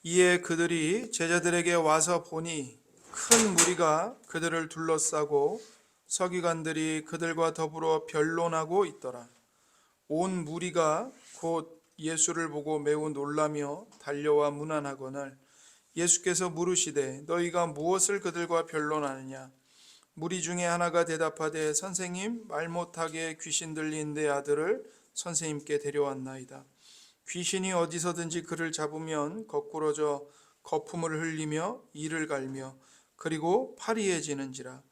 이에 그들이 제자들에게 와서 보니 큰 무리가 그들을 둘러싸고 서기관들이 그들과 더불어 변론하고 있더라. 온 무리가 곧 예수를 보고 매우 놀라며 달려와 문안하거늘 예수께서 물으시되 너희가 무엇을 그들과 변론하느냐? 무리 중에 하나가 대답하되 선생님, 말 못하게 귀신 들린 내 아들을 선생님께 데려왔나이다. 귀신이 어디서든지 그를 잡으면 거꾸러져 거품을 흘리며 이를 갈며 그리고 파리해지는지라.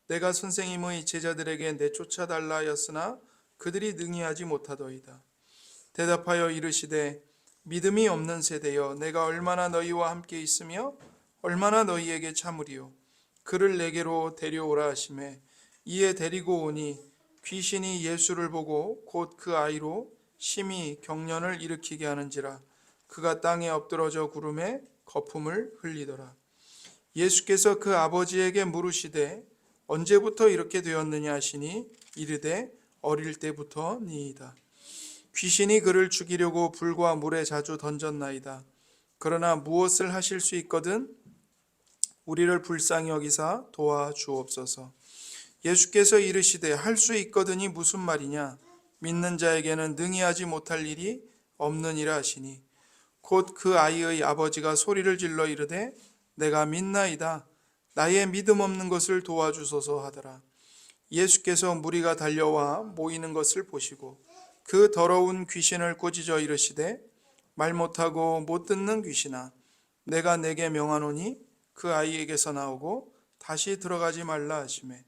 내가 선생님의 제자들에게 내쫓아달라 하였으나 그들이 능히하지 못하더이다. 대답하여 이르시되 믿음이 없는 세대여, 내가 얼마나 너희와 함께 있으며 얼마나 너희에게 참으리요. 그를 내게로 데려오라 하시매 이에 데리고 오니 귀신이 예수를 보고 곧 그 아이로 심히 경련을 일으키게 하는지라. 그가 땅에 엎드러져 구름에 거품을 흘리더라. 예수께서 그 아버지에게 물으시되 언제부터 이렇게 되었느냐 하시니 이르되 어릴 때부터니이다. 귀신이 그를 죽이려고 불과 물에 자주 던졌나이다. 그러나 무엇을 하실 수 있거든 우리를 불쌍히 여기사 도와주옵소서. 예수께서 이르시되 할 수 있거든이 무슨 말이냐? 믿는 자에게는 능히 하지 못할 일이 없느니라 하시니 곧 그 아이의 아버지가 소리를 질러 이르되 내가 믿나이다. 나의 믿음 없는 것을 도와주소서 하더라. 예수께서 무리가 달려와 모이는 것을 보시고 그 더러운 귀신을 꾸짖어 이르시되 말 못하고 못 듣는 귀신아, 내가 내게 명하노니 그 아이에게서 나오고 다시 들어가지 말라 하시매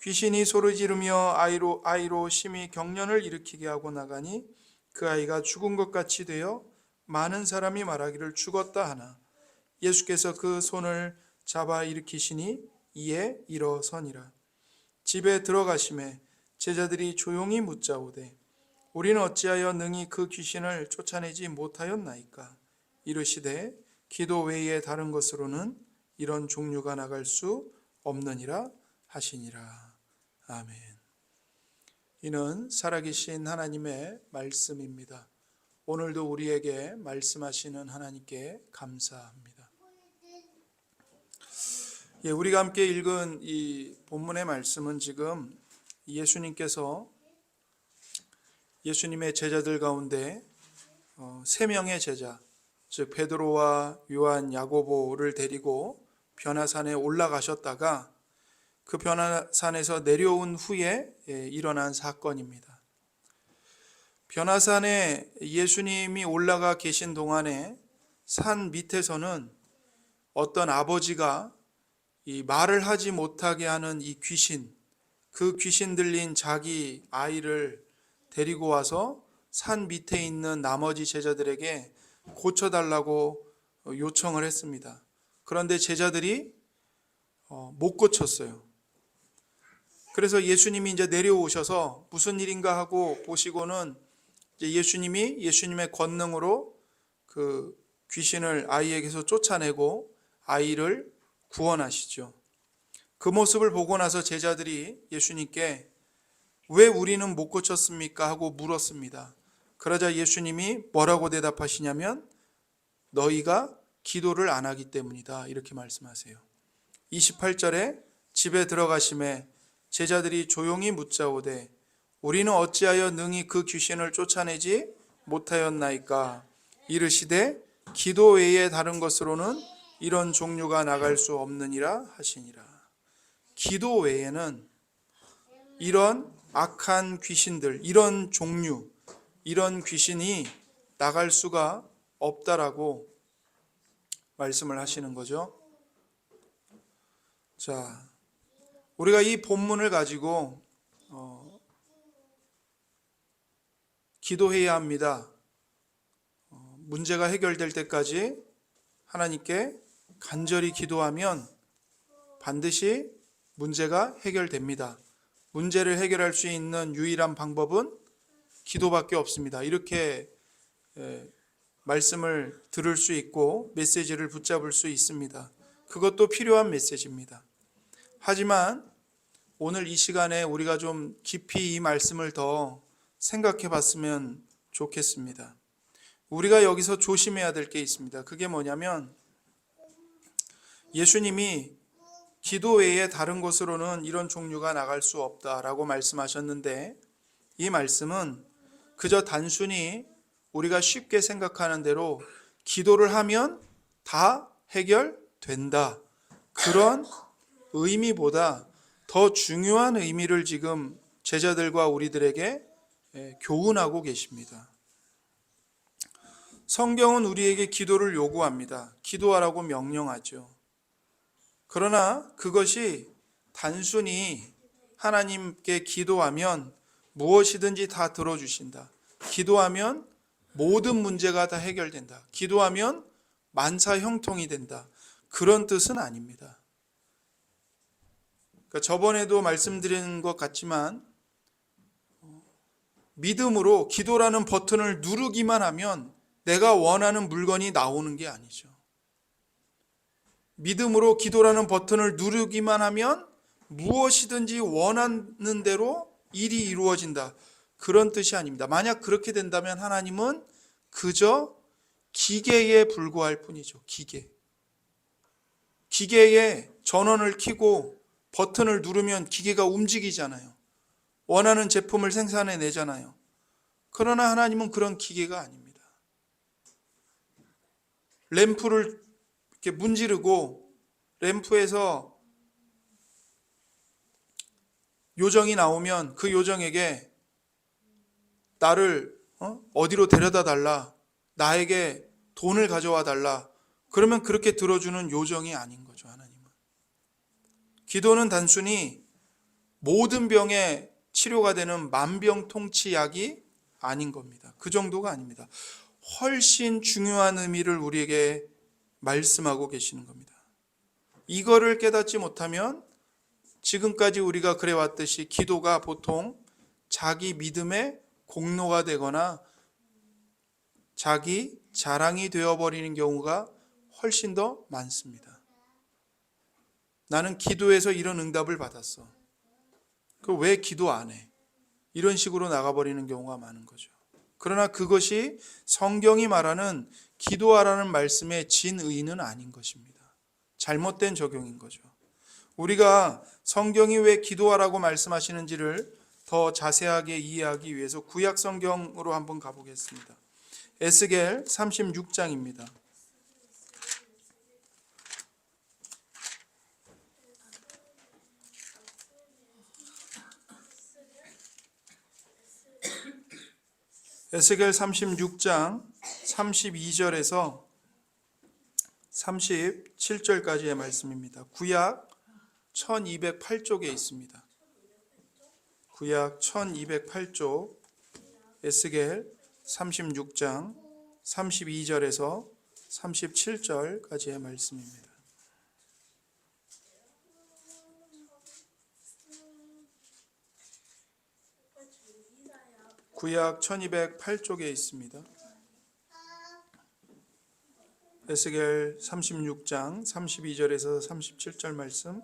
귀신이 소리 지르며 아이로 심히 경련을 일으키게 하고 나가니 그 아이가 죽은 것 같이 되어 많은 사람이 말하기를 죽었다 하나 예수께서 그 손을 잡아 일으키시니 이에 일어서니라. 집에 들어가심에 제자들이 조용히 묻자오되 우리는 어찌하여 능히 그 귀신을 쫓아내지 못하였나이까? 이르시되 기도 외에 다른 것으로는 이런 종류가 나갈 수 없느니라 하시니라. 아멘. 이는 살아계신 하나님의 말씀입니다. 오늘도 우리에게 말씀하시는 하나님께 감사합니다. 우리가 함께 읽은 이 본문의 말씀은 지금 예수님께서 예수님의 제자들 가운데 세 명의 제자, 즉 베드로와 요한, 야고보를 데리고 변화산에 올라가셨다가 그 변화산에서 내려온 후에 일어난 사건입니다. 변화산에 예수님이 올라가 계신 동안에 산 밑에서는 어떤 아버지가 이 말을 하지 못하게 하는 이 귀신, 그 귀신 들린 자기 아이를 데리고 와서 산 밑에 있는 나머지 제자들에게 고쳐달라고 요청을 했습니다. 그런데 제자들이 못 고쳤어요. 그래서 예수님이 이제 내려오셔서 무슨 일인가 하고 보시고는 이제 예수님의 권능으로 그 귀신을 아이에게서 쫓아내고 아이를 구원하시죠. 그 모습을 보고 나서 제자들이 예수님께 왜 우리는 못 고쳤습니까? 하고 물었습니다. 그러자 예수님이 뭐라고 대답하시냐면 너희가 기도를 안 하기 때문이다. 이렇게 말씀하세요. 28절에 집에 들어가심에 제자들이 조용히 묻자오되 우리는 어찌하여 능히 그 귀신을 쫓아내지 못하였나이까? 이르시되 기도 외에 다른 것으로는 이런 종류가 나갈 수 없느니라 하시니라. 기도 외에는 이런 악한 귀신들, 이런 종류, 이런 귀신이 나갈 수가 없다라고 말씀을 하시는 거죠. 자, 우리가 이 본문을 가지고 기도해야 합니다. 문제가 해결될 때까지 하나님께 간절히 기도하면 반드시 문제가 해결됩니다. 문제를 해결할 수 있는 유일한 방법은 기도밖에 없습니다. 이렇게 말씀을 들을 수 있고 메시지를 붙잡을 수 있습니다. 그것도 필요한 메시지입니다. 하지만 오늘 이 시간에 우리가 좀 깊이 이 말씀을 더 생각해 봤으면 좋겠습니다. 우리가 여기서 조심해야 될 게 있습니다. 그게 뭐냐면 예수님이 기도 외에 다른 곳으로는 이런 종류가 나갈 수 없다라고 말씀하셨는데, 이 말씀은 그저 단순히 우리가 쉽게 생각하는 대로 기도를 하면 다 해결된다, 그런 의미보다 더 중요한 의미를 지금 제자들과 우리들에게 교훈하고 계십니다. 성경은 우리에게 기도를 요구합니다. 기도하라고 명령하죠. 그러나 그것이 단순히 하나님께 기도하면 무엇이든지 다 들어주신다, 기도하면 모든 문제가 다 해결된다, 기도하면 만사 형통이 된다, 그런 뜻은 아닙니다. 그러니까 저번에도 말씀드린 것 같지만 믿음으로 기도라는 버튼을 누르기만 하면 내가 원하는 물건이 나오는 게 아니죠. 믿음으로 기도라는 버튼을 누르기만 하면 무엇이든지 원하는 대로 일이 이루어진다, 그런 뜻이 아닙니다. 만약 그렇게 된다면 하나님은 그저 기계에 불과할 뿐이죠. 기계에 전원을 켜고 버튼을 누르면 기계가 움직이잖아요. 원하는 제품을 생산해내잖아요. 그러나 하나님은 그런 기계가 아닙니다. 램프를 이렇게 문지르고 램프에서 요정이 나오면 그 요정에게 나를 어디로 데려다 달라, 나에게 돈을 가져와 달라, 그러면 그렇게 들어주는 요정이 아닌 거죠. 하나님은 기도는 단순히 모든 병의 치료가 되는 만병통치약이 아닌 겁니다. 그 정도가 아닙니다. 훨씬 중요한 의미를 우리에게 말씀하고 계시는 겁니다. 이거를 깨닫지 못하면 지금까지 우리가 그래왔듯이 기도가 보통 자기 믿음의 공로가 되거나 자기 자랑이 되어버리는 경우가 훨씬 더 많습니다. 나는 기도해서 이런 응답을 받았어, 그 왜 기도 안 해? 이런 식으로 나가버리는 경우가 많은 거죠. 그러나 그것이 성경이 말하는 기도하라는 말씀의 진의는 아닌 것입니다. 잘못된 적용인 거죠. 우리가 성경이 왜 기도하라고 말씀하시는지를 더 자세하게 이해하기 위해서 구약 성경으로 한번 가보겠습니다. 에스겔 36장입니다. 에스겔 36장 32절에서 37절까지의 말씀입니다. 구약 1208쪽에 있습니다. 구약 1208쪽 에스겔 36장 32절에서 37절까지의 말씀입니다. 구약 1208쪽에 있습니다. 에스겔 36장 32절에서 37절 말씀.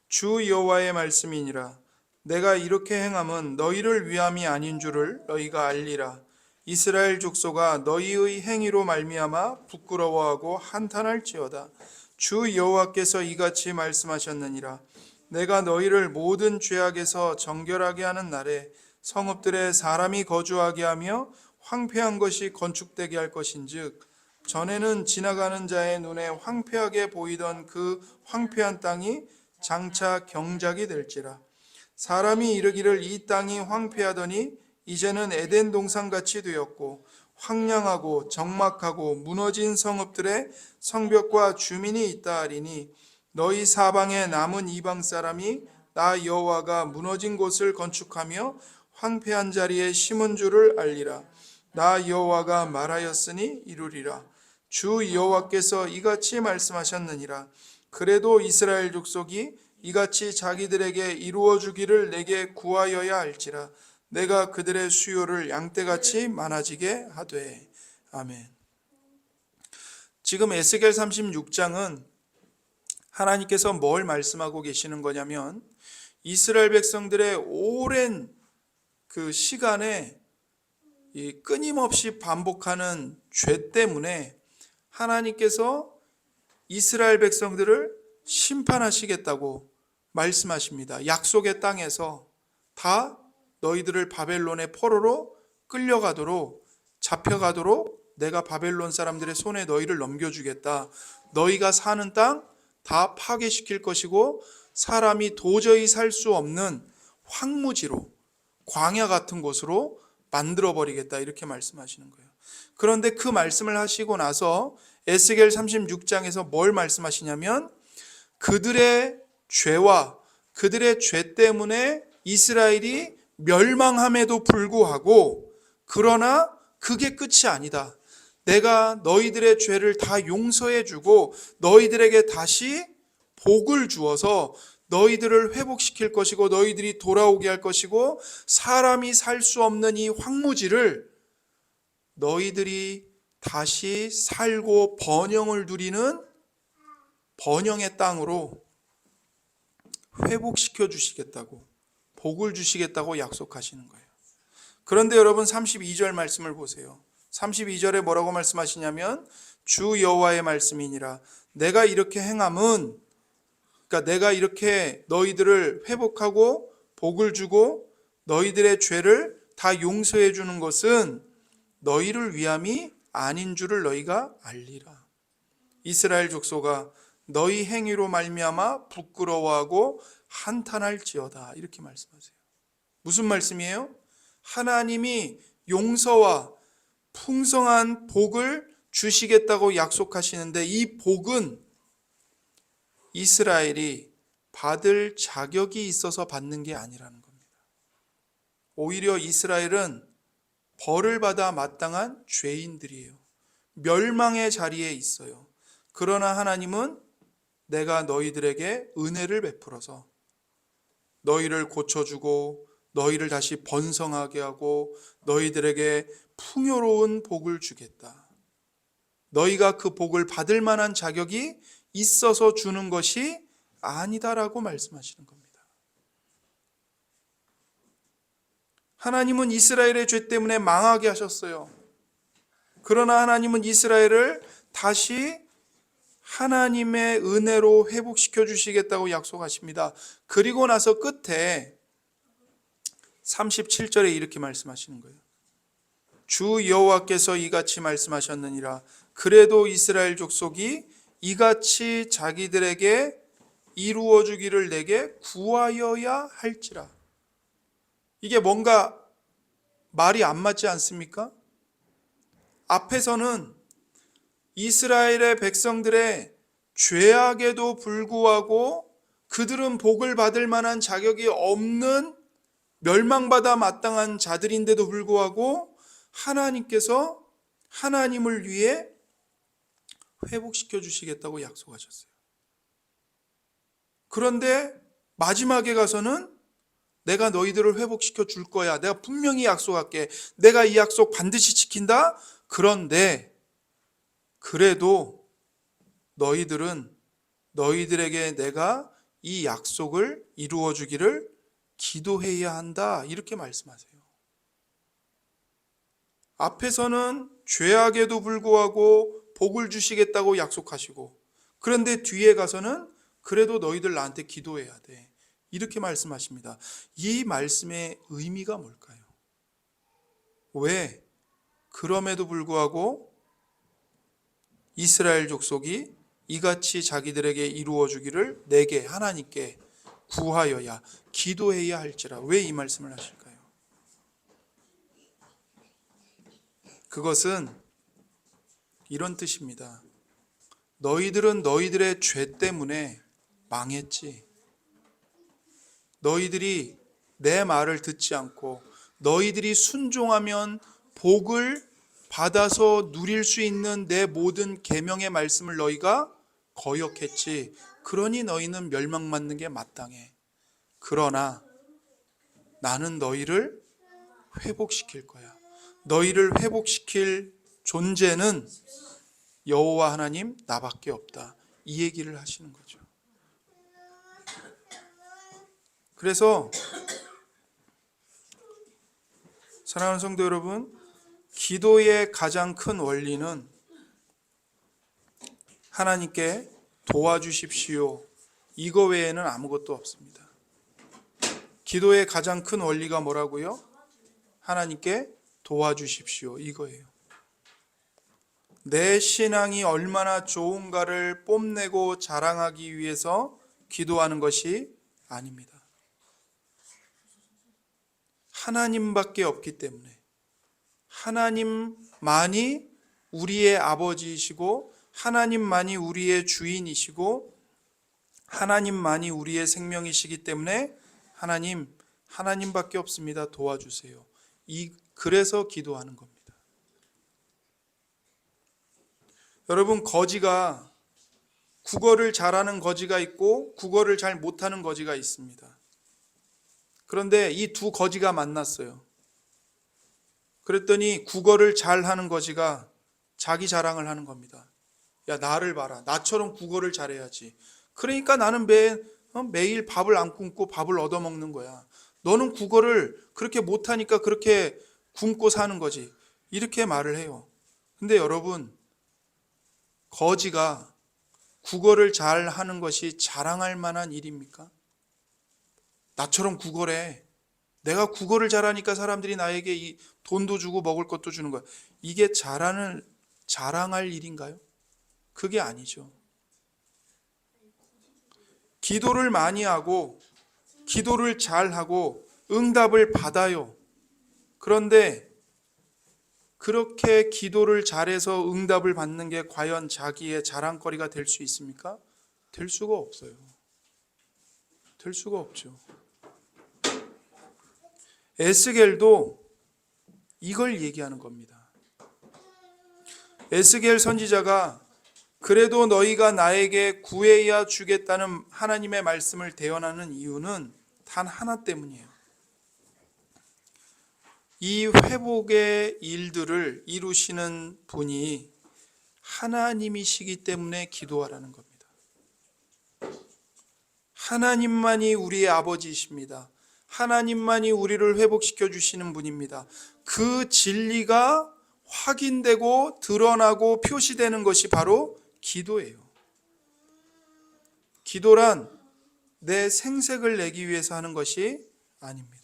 주 여호와의 말씀이니라. 내가 이렇게 행함은 너희를 위함이 아닌 줄을 너희가 알리라. 이스라엘 족속아, 너희의 행위로 말미암아 부끄러워하고 한탄할지어다. 주 여호와께서 이같이 말씀하셨느니라. 내가 너희를 모든 죄악에서 정결하게 하는 날에 성읍들에 사람이 거주하게 하며 황폐한 것이 건축되게 할 것인즉, 전에는 지나가는 자의 눈에 황폐하게 보이던 그 황폐한 땅이 장차 경작이 될지라. 사람이 이르기를 이 땅이 황폐하더니 이제는 에덴 동산같이 되었고 황량하고 적막하고 무너진 성읍들의 성벽과 주민이 있다 하리니, 너희 사방에 남은 이방 사람이 나 여호와가 무너진 곳을 건축하며 황폐한 자리에 심은 줄을 알리라. 나 여호와가 말하였으니 이루리라. 주 여호와께서 이같이 말씀하셨느니라. 그래도 이스라엘 족속이 이같이 자기들에게 이루어 주기를 내게 구하여야 할지라. 내가 그들의 수요를 양떼같이 많아지게 하되. 아멘. 지금 에스겔 36장은 하나님께서 뭘 말씀하고 계시는 거냐면, 이스라엘 백성들의 오랜 그 시간에 이 끊임없이 반복하는 죄 때문에 하나님께서 이스라엘 백성들을 심판하시겠다고 말씀하십니다. 약속의 땅에서 다 너희들을 바벨론의 포로로 끌려가도록 잡혀가도록 내가 바벨론 사람들의 손에 너희를 넘겨주겠다. 너희가 사는 땅 다 파괴시킬 것이고 사람이 도저히 살 수 없는 황무지로 광야 같은 곳으로 만들어버리겠다 이렇게 말씀하시는 거예요. 그런데 그 말씀을 하시고 나서 에스겔 36장에서 뭘 말씀하시냐면 그들의 죄와 그들의 죄 때문에 이스라엘이 멸망함에도 불구하고 그러나 그게 끝이 아니다. 내가 너희들의 죄를 다 용서해 주고 너희들에게 다시 복을 주어서 너희들을 회복시킬 것이고 너희들이 돌아오게 할 것이고 사람이 살 수 없는 이 황무지를 너희들이 다시 살고 번영을 누리는 번영의 땅으로 회복시켜 주시겠다고 복을 주시겠다고 약속하시는 거예요. 그런데 여러분 32절 말씀을 보세요. 32절에 뭐라고 말씀하시냐면 주 여호와의 말씀이니라. 내가 이렇게 행함은 그러니까 내가 이렇게 너희들을 회복하고 복을 주고 너희들의 죄를 다 용서해 주는 것은 너희를 위함이 아닌 줄을 너희가 알리라. 이스라엘 족속아 너희 행위로 말미암아 부끄러워하고 한탄할지어다 이렇게 말씀하세요. 무슨 말씀이에요? 하나님이 용서와 풍성한 복을 주시겠다고 약속하시는데 이 복은 이스라엘이 받을 자격이 있어서 받는 게 아니라는 겁니다. 오히려 이스라엘은 벌을 받아 마땅한 죄인들이에요. 멸망의 자리에 있어요. 그러나 하나님은 내가 너희들에게 은혜를 베풀어서 너희를 고쳐주고 너희를 다시 번성하게 하고 너희들에게 풍요로운 복을 주겠다. 너희가 그 복을 받을 만한 자격이 있어서 주는 것이 아니다라고 말씀하시는 겁니다. 하나님은 이스라엘의 죄 때문에 망하게 하셨어요. 그러나 하나님은 이스라엘을 다시 하나님의 은혜로 회복시켜 주시겠다고 약속하십니다. 그리고 나서 끝에 37절에 이렇게 말씀하시는 거예요. 주 여호와께서 이같이 말씀하셨느니라. 그래도 이스라엘 족속이 이같이 자기들에게 이루어 주기를 내게 구하여야 할지라. 이게 뭔가 말이 안 맞지 않습니까? 앞에서는 이스라엘의 백성들의 죄악에도 불구하고 그들은 복을 받을 만한 자격이 없는 멸망받아 마땅한 자들인데도 불구하고 하나님께서 하나님을 위해 회복시켜 주시겠다고 약속하셨어요. 그런데 마지막에 가서는 내가 너희들을 회복시켜 줄 거야. 내가 분명히 약속할게. 내가 이 약속 반드시 지킨다. 그런데 그래도 너희들은 너희들에게 내가 이 약속을 이루어 주기를 기도해야 한다. 이렇게 말씀하세요. 앞에서는 죄악에도 불구하고 복을 주시겠다고 약속하시고 그런데 뒤에 가서는 그래도 너희들 나한테 기도해야 돼. 이렇게 말씀하십니다. 이 말씀의 의미가 뭘까요? 왜 그럼에도 불구하고 이스라엘 족속이 이같이 자기들에게 이루어 주기를 내게 하나님께 구하여야 기도해야 할지라. 왜 이 말씀을 하실까요? 그것은 이런 뜻입니다. 너희들은 너희들의 죄 때문에 망했지. 너희들이 내 말을 듣지 않고 너희들이 순종하면 복을 받아서 누릴 수 있는 내 모든 계명의 말씀을 너희가 거역했지. 그러니 너희는 멸망받는 게 마땅해. 그러나 나는 너희를 회복시킬 거야. 너희를 회복시킬 존재는 여호와 하나님 나밖에 없다. 이 얘기를 하시는 거죠. 그래서 사랑하는 성도 여러분, 기도의 가장 큰 원리는 하나님께 도와주십시오. 이거 외에는 아무것도 없습니다. 기도의 가장 큰 원리가 뭐라고요? 하나님께 도와주십시오. 이거예요. 내 신앙이 얼마나 좋은가를 뽐내고 자랑하기 위해서 기도하는 것이 아닙니다. 하나님밖에 없기 때문에, 하나님만이 우리의 아버지이시고 하나님만이 우리의 주인이시고 하나님만이 우리의 생명이시기 때문에 하나님밖에 없습니다. 도와주세요. 그래서 기도하는 겁니다. 여러분, 거지가 국어를 잘하는 거지가 있고 국어를 잘 못하는 거지가 있습니다. 그런데 이 두 거지가 만났어요. 그랬더니 국어를 잘하는 거지가 자기 자랑을 하는 겁니다. 야, 나를 봐라. 나처럼 국어를 잘해야지. 그러니까 나는 매일 밥을 안 굶고 밥을 얻어먹는 거야. 너는 국어를 그렇게 못하니까 그렇게 굶고 사는 거지. 이렇게 말을 해요. 근데 여러분, 거지가 국어를 잘하는 것이 자랑할 만한 일입니까? 나처럼 국어래. 내가 국어를 잘하니까 사람들이 나에게 이 돈도 주고 먹을 것도 주는 거야. 이게 자랑할 일인가요? 그게 아니죠. 기도를 많이 하고 기도를 잘하고 응답을 받아요. 그런데 그렇게 기도를 잘해서 응답을 받는 게 과연 자기의 자랑거리가 될 수 있습니까? 될 수가 없어요. 될 수가 없죠. 에스겔도 이걸 얘기하는 겁니다. 에스겔 선지자가 그래도 너희가 나에게 구해야 주겠다는 하나님의 말씀을 대언하는 이유는 단 하나 때문이에요. 이 회복의 일들을 이루시는 분이 하나님이시기 때문에 기도하라는 겁니다. 하나님만이 우리의 아버지이십니다. 하나님만이 우리를 회복시켜 주시는 분입니다. 그 진리가 확인되고 드러나고 표시되는 것이 바로 기도예요. 기도란 내 생색을 내기 위해서 하는 것이 아닙니다.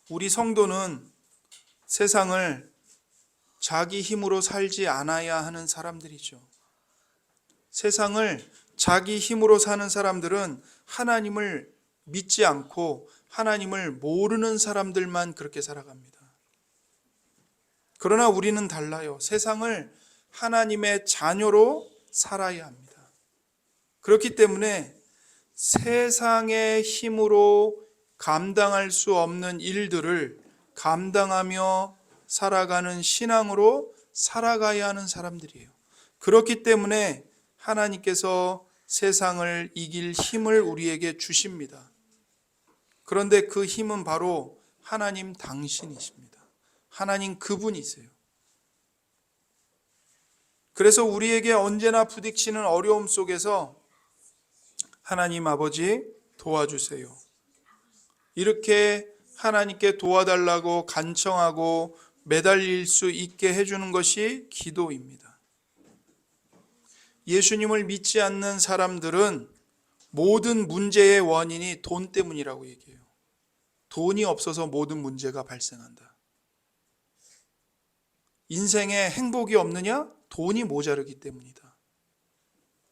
우리 성도는 세상을 자기 힘으로 살지 않아야 하는 사람들이죠. 세상을 자기 힘으로 사는 사람들은 하나님을 믿지 않고 하나님을 모르는 사람들만 그렇게 살아갑니다. 그러나 우리는 달라요. 세상을 하나님의 자녀로 살아야 합니다. 그렇기 때문에 세상의 힘으로 감당할 수 없는 일들을 감당하며 살아가는 신앙으로 살아가야 하는 사람들이에요. 그렇기 때문에 하나님께서 세상을 이길 힘을 우리에게 주십니다. 그런데 그 힘은 바로 하나님 당신이십니다. 하나님 그분이세요. 그래서 우리에게 언제나 부딪히는 어려움 속에서 하나님 아버지 도와주세요. 이렇게 하나님께 도와달라고 간청하고 매달릴 수 있게 해주는 것이 기도입니다. 예수님을 믿지 않는 사람들은 모든 문제의 원인이 돈 때문이라고 얘기해요. 돈이 없어서 모든 문제가 발생한다. 인생에 행복이 없느냐? 돈이 모자르기 때문이다.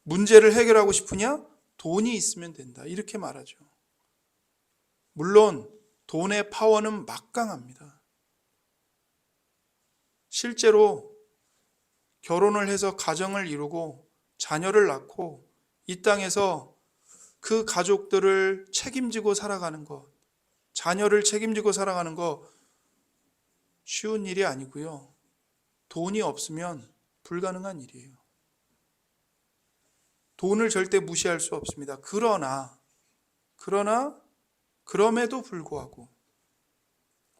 문제를 해결하고 싶으냐? 돈이 있으면 된다. 이렇게 말하죠. 물론 돈의 파워는 막강합니다. 실제로 결혼을 해서 가정을 이루고 자녀를 낳고 이 땅에서 그 가족들을 책임지고 살아가는 것, 자녀를 책임지고 살아가는 것 쉬운 일이 아니고요. 돈이 없으면 불가능한 일이에요. 돈을 절대 무시할 수 없습니다. 그럼에도 불구하고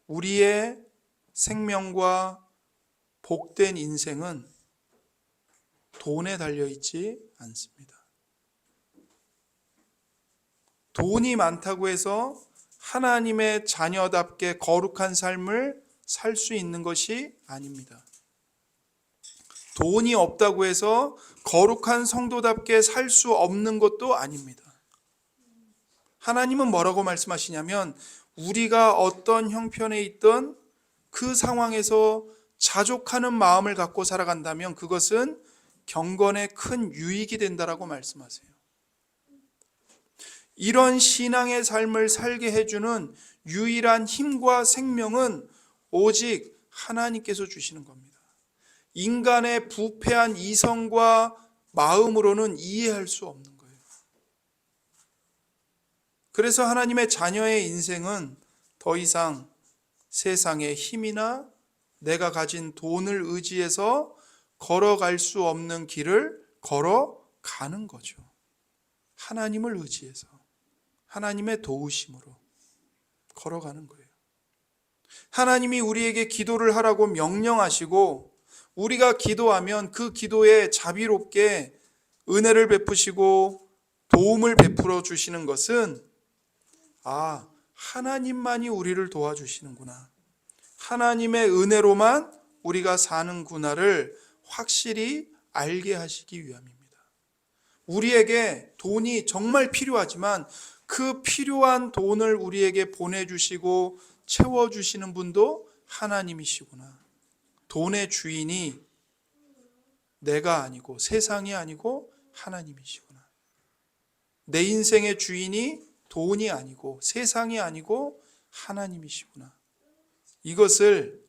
우리의 생명과 복된 인생은 돈에 달려있지 않습니다. 돈이 많다고 해서 하나님의 자녀답게 거룩한 삶을 살 수 있는 것이 아닙니다. 돈이 없다고 해서 거룩한 성도답게 살 수 없는 것도 아닙니다. 하나님은 뭐라고 말씀하시냐면 우리가 어떤 형편에 있던 그 상황에서 자족하는 마음을 갖고 살아간다면 그것은 경건에 큰 유익이 된다라고 말씀하세요. 이런 신앙의 삶을 살게 해주는 유일한 힘과 생명은 오직 하나님께서 주시는 겁니다. 인간의 부패한 이성과 마음으로는 이해할 수 없는 거예요. 그래서 하나님의 자녀의 인생은 더 이상 세상의 힘이나 내가 가진 돈을 의지해서 걸어갈 수 없는 길을 걸어가는 거죠. 하나님을 의지해서 하나님의 도우심으로 걸어가는 거예요. 하나님이 우리에게 기도를 하라고 명령하시고 우리가 기도하면 그 기도에 자비롭게 은혜를 베푸시고 도움을 베풀어 주시는 것은 하나님만이 우리를 도와주시는구나, 하나님의 은혜로만 우리가 사는구나를 확실히 알게 하시기 위함입니다. 우리에게 돈이 정말 필요하지만 그 필요한 돈을 우리에게 보내주시고 채워주시는 분도 하나님이시구나. 돈의 주인이 내가 아니고 세상이 아니고 하나님이시구나. 내 인생의 주인이 돈이 아니고 세상이 아니고 하나님이시구나. 이것을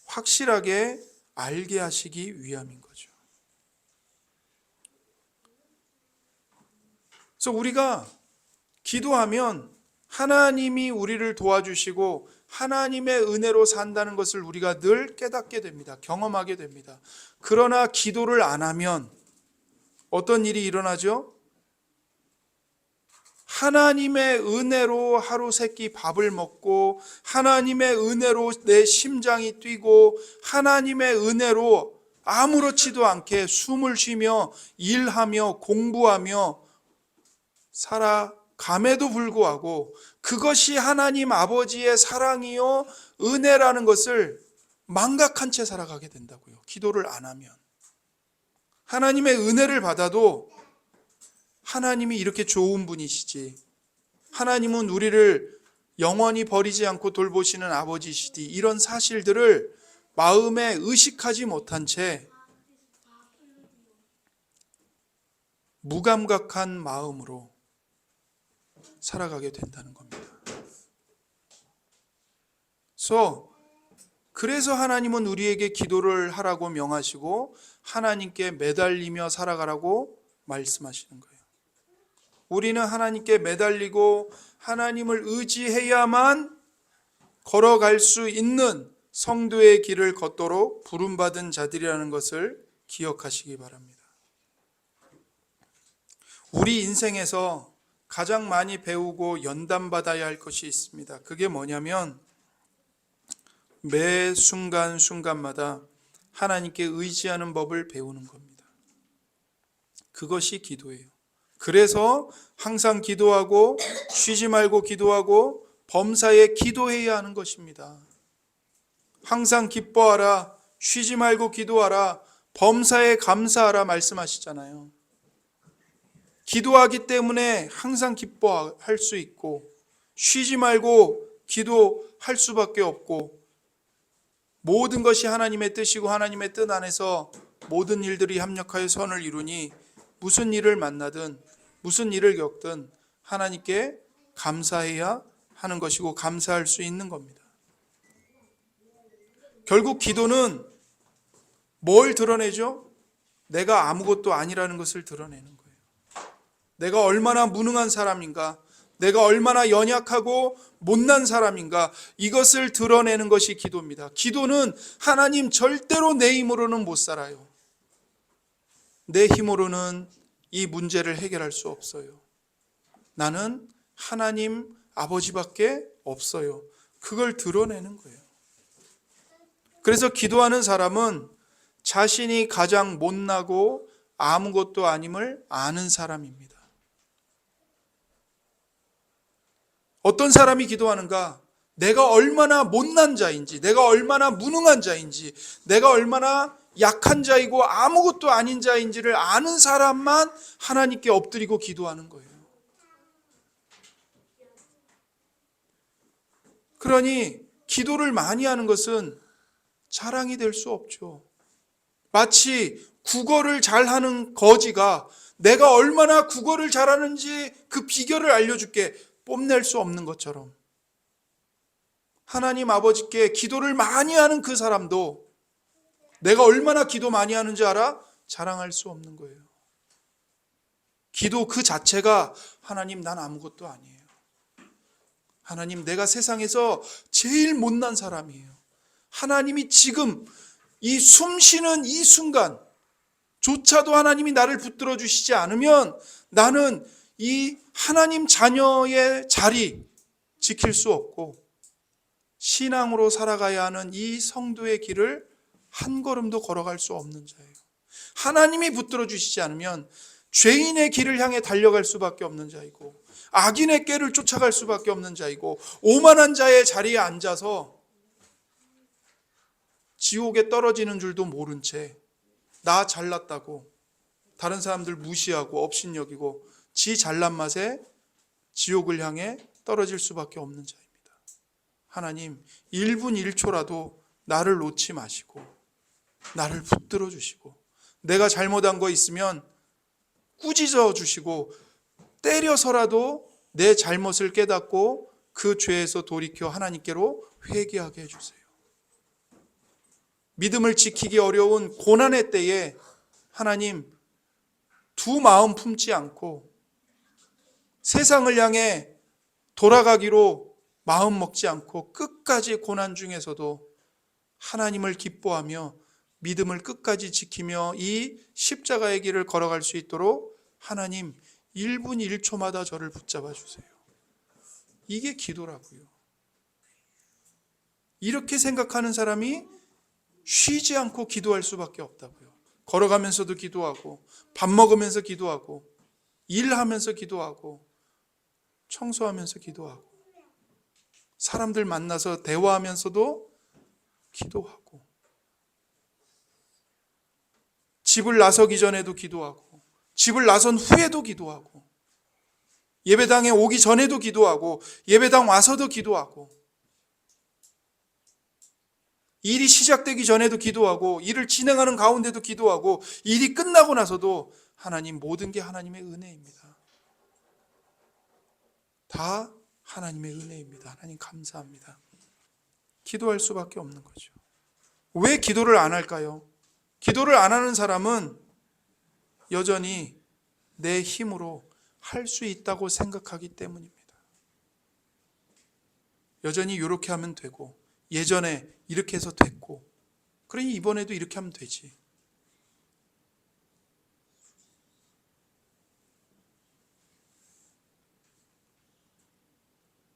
확실하게 알게 하시기 위함인 거죠. 그래서 우리가 기도하면 하나님이 우리를 도와주시고 하나님의 은혜로 산다는 것을 우리가 늘 깨닫게 됩니다. 경험하게 됩니다. 그러나 기도를 안 하면 어떤 일이 일어나죠? 하나님의 은혜로 하루 세끼 밥을 먹고 하나님의 은혜로 내 심장이 뛰고 하나님의 은혜로 아무렇지도 않게 숨을 쉬며 일하며 공부하며 살아감에도 불구하고 그것이 하나님 아버지의 사랑이요 은혜라는 것을 망각한 채 살아가게 된다고요. 기도를 안 하면. 하나님의 은혜를 받아도 하나님이 이렇게 좋은 분이시지, 하나님은 우리를 영원히 버리지 않고 돌보시는 아버지시지, 이런 사실들을 마음에 의식하지 못한 채 무감각한 마음으로 살아가게 된다는 겁니다. 그래서 하나님은 우리에게 기도를 하라고 명하시고 하나님께 매달리며 살아가라고 말씀하시는 거예요. 우리는 하나님께 매달리고 하나님을 의지해야만 걸어갈 수 있는 성도의 길을 걷도록 부름받은 자들이라는 것을 기억하시기 바랍니다. 우리 인생에서 가장 많이 배우고 연단받아야 할 것이 있습니다. 그게 뭐냐면 매 순간순간마다 하나님께 의지하는 법을 배우는 겁니다. 그것이 기도예요. 그래서 항상 기도하고 쉬지 말고 기도하고 범사에 기도해야 하는 것입니다. 항상 기뻐하라, 쉬지 말고 기도하라, 범사에 감사하라 말씀하시잖아요. 기도하기 때문에 항상 기뻐할 수 있고 쉬지 말고 기도할 수밖에 없고 모든 것이 하나님의 뜻이고 하나님의 뜻 안에서 모든 일들이 합력하여 선을 이루니 무슨 일을 만나든 무슨 일을 겪든 하나님께 감사해야 하는 것이고 감사할 수 있는 겁니다. 결국 기도는 뭘 드러내죠? 내가 아무것도 아니라는 것을 드러내는 거예요. 내가 얼마나 무능한 사람인가, 내가 얼마나 연약하고 못난 사람인가, 이것을 드러내는 것이 기도입니다. 기도는 하나님 절대로 내 힘으로는 못 살아요. 내 힘으로는 이 문제를 해결할 수 없어요. 나는 하나님 아버지밖에 없어요. 그걸 드러내는 거예요. 그래서 기도하는 사람은 자신이 가장 못나고 아무것도 아님을 아는 사람입니다. 어떤 사람이 기도하는가? 내가 얼마나 못난 자인지, 내가 얼마나 무능한 자인지, 내가 얼마나 약한 자이고 아무것도 아닌 자인지를 아는 사람만 하나님께 엎드리고 기도하는 거예요. 그러니 기도를 많이 하는 것은 자랑이 될 수 없죠. 마치 국어를 잘하는 거지가 내가 얼마나 국어를 잘하는지 그 비결을 알려줄게 뽐낼 수 없는 것처럼, 하나님 아버지께 기도를 많이 하는 그 사람도 내가 얼마나 기도 많이 하는지 알아? 자랑할 수 없는 거예요. 기도 그 자체가 하나님 난 아무것도 아니에요. 하나님 내가 세상에서 제일 못난 사람이에요. 하나님이 지금 이 숨 쉬는 이 순간 조차도 하나님이 나를 붙들어 주시지 않으면 나는 이 하나님 자녀의 자리 지킬 수 없고 신앙으로 살아가야 하는 이 성도의 길을 한 걸음도 걸어갈 수 없는 자예요. 하나님이 붙들어 주시지 않으면 죄인의 길을 향해 달려갈 수밖에 없는 자이고 악인의 꾀를 쫓아갈 수밖에 없는 자이고 오만한 자의 자리에 앉아서 지옥에 떨어지는 줄도 모른 채 나 잘났다고 다른 사람들 무시하고 업신여기고 지 잘난 맛에 지옥을 향해 떨어질 수밖에 없는 자입니다. 하나님 1분 1초라도 나를 놓지 마시고 나를 붙들어 주시고 내가 잘못한 거 있으면 꾸짖어 주시고 때려서라도 내 잘못을 깨닫고 그 죄에서 돌이켜 하나님께로 회개하게 해주세요. 믿음을 지키기 어려운 고난의 때에 하나님 두 마음 품지 않고 세상을 향해 돌아가기로 마음 먹지 않고 끝까지 고난 중에서도 하나님을 기뻐하며 믿음을 끝까지 지키며 이 십자가의 길을 걸어갈 수 있도록 하나님 1분 1초마다 저를 붙잡아 주세요. 이게 기도라고요. 이렇게 생각하는 사람이 쉬지 않고 기도할 수밖에 없다고요. 걸어가면서도 기도하고 밥 먹으면서 기도하고 일하면서 기도하고 청소하면서 기도하고 사람들 만나서 대화하면서도 기도하고 집을 나서기 전에도 기도하고 집을 나선 후에도 기도하고 예배당에 오기 전에도 기도하고 예배당 와서도 기도하고 일이 시작되기 전에도 기도하고 일을 진행하는 가운데도 기도하고 일이 끝나고 나서도 하나님 모든 게 하나님의 은혜입니다. 다 하나님의 은혜입니다. 하나님 감사합니다. 기도할 수밖에 없는 거죠. 왜 기도를 안 할까요? 기도를 안 하는 사람은 여전히 내 힘으로 할 수 있다고 생각하기 때문입니다. 여전히 이렇게 하면 되고 예전에 이렇게 해서 됐고 그러니 이번에도 이렇게 하면 되지.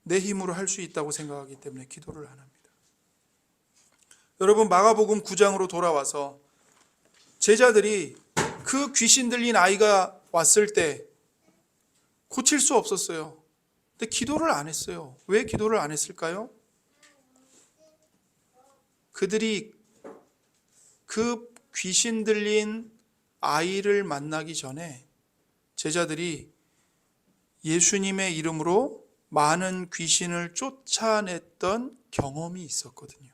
내 힘으로 할 수 있다고 생각하기 때문에 기도를 안 합니다. 여러분 마가복음 9장으로 돌아와서 제자들이 그 귀신 들린 아이가 왔을 때 고칠 수 없었어요. 근데 기도를 안 했어요. 왜 기도를 안 했을까요? 그들이 그 귀신 들린 아이를 만나기 전에 제자들이 예수님의 이름으로 많은 귀신을 쫓아냈던 경험이 있었거든요.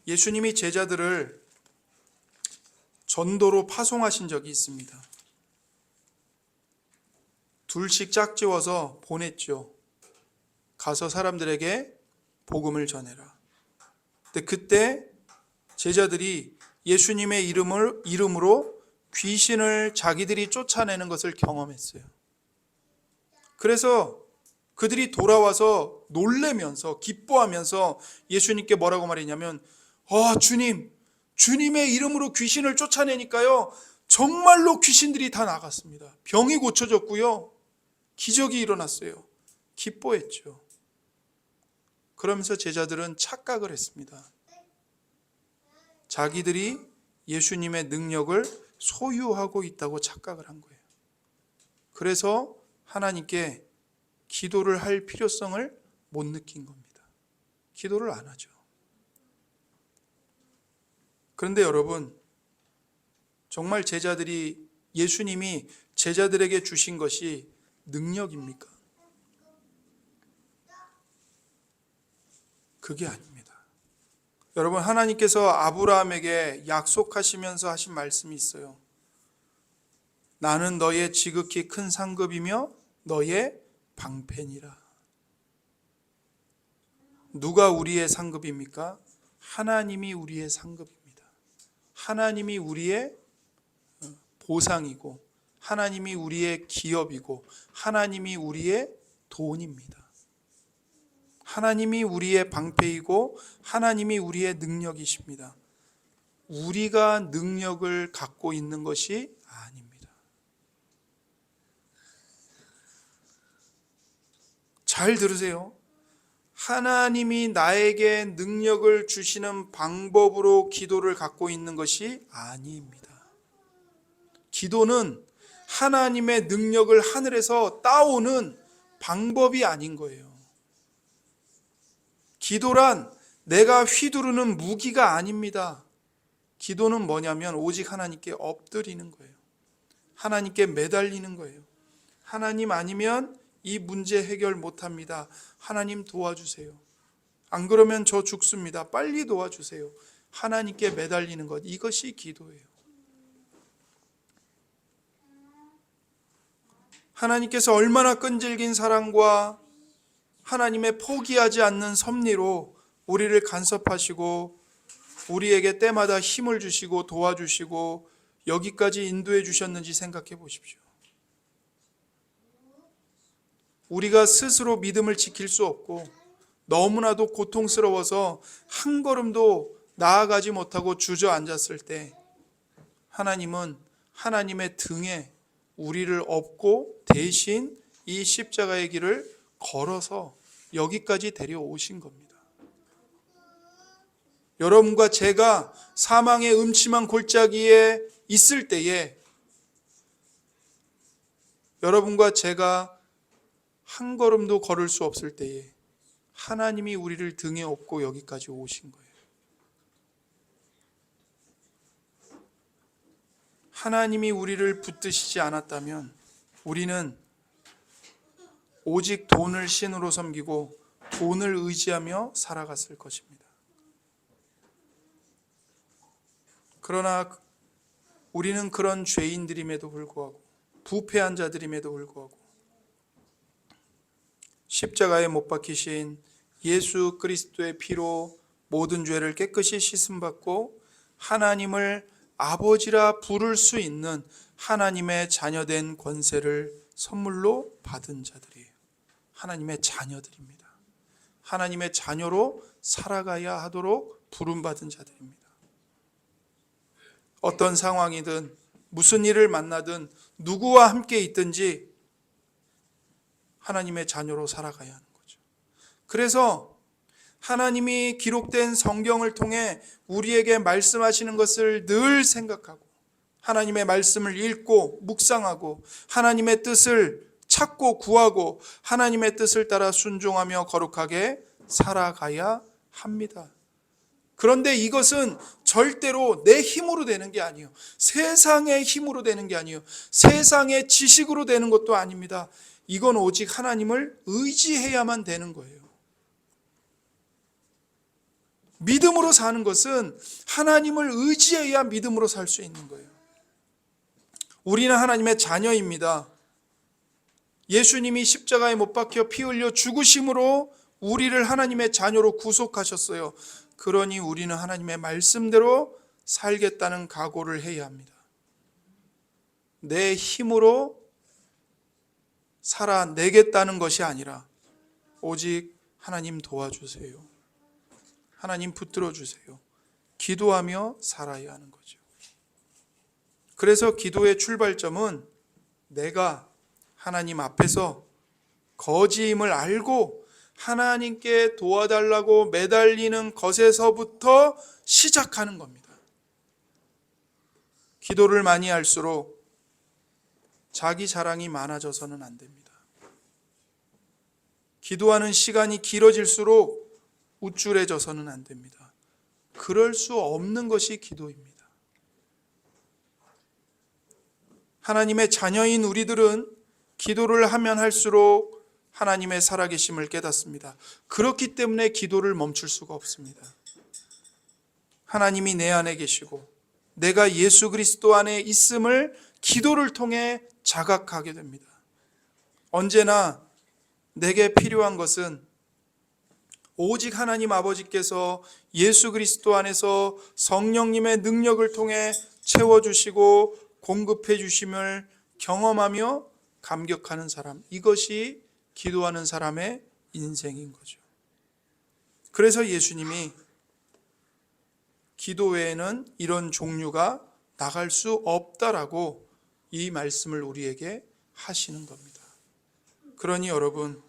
예수님이 제자들을 전도로 파송하신 적이 있습니다. 둘씩 짝지어서 보냈죠. 가서 사람들에게 복음을 전해라. 근데 그때 제자들이 예수님의 이름으로 귀신을 자기들이 쫓아내는 것을 경험했어요. 그래서 그들이 돌아와서 놀래면서 기뻐하면서 예수님께 뭐라고 말했냐면 주님, 주님의 이름으로 귀신을 쫓아내니까요 정말로 귀신들이 다 나갔습니다. 병이 고쳐졌고요 기적이 일어났어요. 기뻐했죠. 그러면서 제자들은 착각을 했습니다. 자기들이 예수님의 능력을 소유하고 있다고 착각을 한 거예요. 그래서 하나님께 기도를 할 필요성을 못 느낀 겁니다. 기도를 안 하죠. 그런데 여러분, 정말 예수님이 제자들에게 주신 것이 능력입니까? 그게 아닙니다. 여러분, 하나님께서 아브라함에게 약속하시면서 하신 말씀이 있어요. 나는 너의 지극히 큰 상급이며 너의 방패니라. 누가 우리의 상급입니까? 하나님이 우리의 상급입니다. 하나님이 우리의 보상이고, 하나님이 우리의 기업이고, 하나님이 우리의 돈입니다. 하나님이 우리의 방패이고, 하나님이 우리의 능력이십니다. 우리가 능력을 갖고 있는 것이 아닙니다. 잘 들으세요. 하나님이 나에게 능력을 주시는 방법으로 기도를 갖고 있는 것이 아닙니다. 기도는 하나님의 능력을 하늘에서 따오는 방법이 아닌 거예요. 기도란 내가 휘두르는 무기가 아닙니다. 기도는 뭐냐면 오직 하나님께 엎드리는 거예요. 하나님께 매달리는 거예요. 하나님 아니면 이 문제 해결 못합니다. 하나님 도와주세요. 안 그러면 저 죽습니다. 빨리 도와주세요. 하나님께 매달리는 것, 이것이 기도예요. 하나님께서 얼마나 끈질긴 사랑과 하나님의 포기하지 않는 섭리로 우리를 간섭하시고 우리에게 때마다 힘을 주시고 도와주시고 여기까지 인도해 주셨는지 생각해 보십시오. 우리가 스스로 믿음을 지킬 수 없고 너무나도 고통스러워서 한 걸음도 나아가지 못하고 주저앉았을 때 하나님은 하나님의 등에 우리를 업고 대신 이 십자가의 길을 걸어서 여기까지 데려오신 겁니다. 여러분과 제가 사망의 음침한 골짜기에 있을 때에 여러분과 제가 한 걸음도 걸을 수 없을 때에 하나님이 우리를 등에 업고 여기까지 오신 거예요. 하나님이 우리를 붙드시지 않았다면 우리는 오직 돈을 신으로 섬기고 돈을 의지하며 살아갔을 것입니다. 그러나 우리는 그런 죄인들임에도 불구하고 부패한 자들임에도 불구하고 십자가에 못 박히신 예수 그리스도의 피로 모든 죄를 깨끗이 씻음받고 하나님을 아버지라 부를 수 있는 하나님의 자녀된 권세를 선물로 받은 자들이에요. 하나님의 자녀들입니다. 하나님의 자녀로 살아가야 하도록 부름받은 자들입니다. 어떤 상황이든 무슨 일을 만나든 누구와 함께 있든지 하나님의 자녀로 살아가야 하는 거죠. 그래서 하나님이 기록된 성경을 통해 우리에게 말씀하시는 것을 늘 생각하고 하나님의 말씀을 읽고 묵상하고 하나님의 뜻을 찾고 구하고 하나님의 뜻을 따라 순종하며 거룩하게 살아가야 합니다. 그런데 이것은 절대로 내 힘으로 되는 게 아니에요. 세상의 힘으로 되는 게 아니에요. 세상의 지식으로 되는 것도 아닙니다. 이건 오직 하나님을 의지해야만 되는 거예요. 믿음으로 사는 것은 하나님을 의지해야 믿음으로 살 수 있는 거예요. 우리는 하나님의 자녀입니다. 예수님이 십자가에 못 박혀 피 흘려 죽으심으로 우리를 하나님의 자녀로 구속하셨어요. 그러니 우리는 하나님의 말씀대로 살겠다는 각오를 해야 합니다. 내 힘으로 살아내겠다는 것이 아니라 오직 하나님 도와주세요. 하나님 붙들어 주세요. 기도하며 살아야 하는 거죠. 그래서 기도의 출발점은 내가 하나님 앞에서 거지임을 알고 하나님께 도와달라고 매달리는 것에서부터 시작하는 겁니다. 기도를 많이 할수록 자기 자랑이 많아져서는 안 됩니다. 기도하는 시간이 길어질수록 우쭐해져서는 안 됩니다. 그럴 수 없는 것이 기도입니다. 하나님의 자녀인 우리들은 기도를 하면 할수록 하나님의 살아계심을 깨닫습니다. 그렇기 때문에 기도를 멈출 수가 없습니다. 하나님이 내 안에 계시고 내가 예수 그리스도 안에 있음을 기도를 통해 자각하게 됩니다. 언제나 내게 필요한 것은 오직 하나님 아버지께서 예수 그리스도 안에서 성령님의 능력을 통해 채워주시고 공급해 주심을 경험하며 감격하는 사람, 이것이 기도하는 사람의 인생인 거죠. 그래서 예수님이 기도 외에는 이런 종류가 나갈 수 없다라고 이 말씀을 우리에게 하시는 겁니다. 그러니 여러분,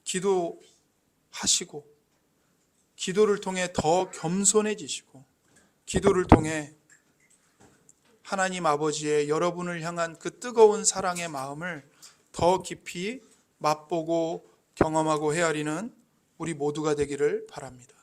기도하시고 기도를 통해 더 겸손해지시고 기도를 통해 하나님 아버지의 여러분을 향한 그 뜨거운 사랑의 마음을 더 깊이 맛보고 경험하고 헤아리는 우리 모두가 되기를 바랍니다.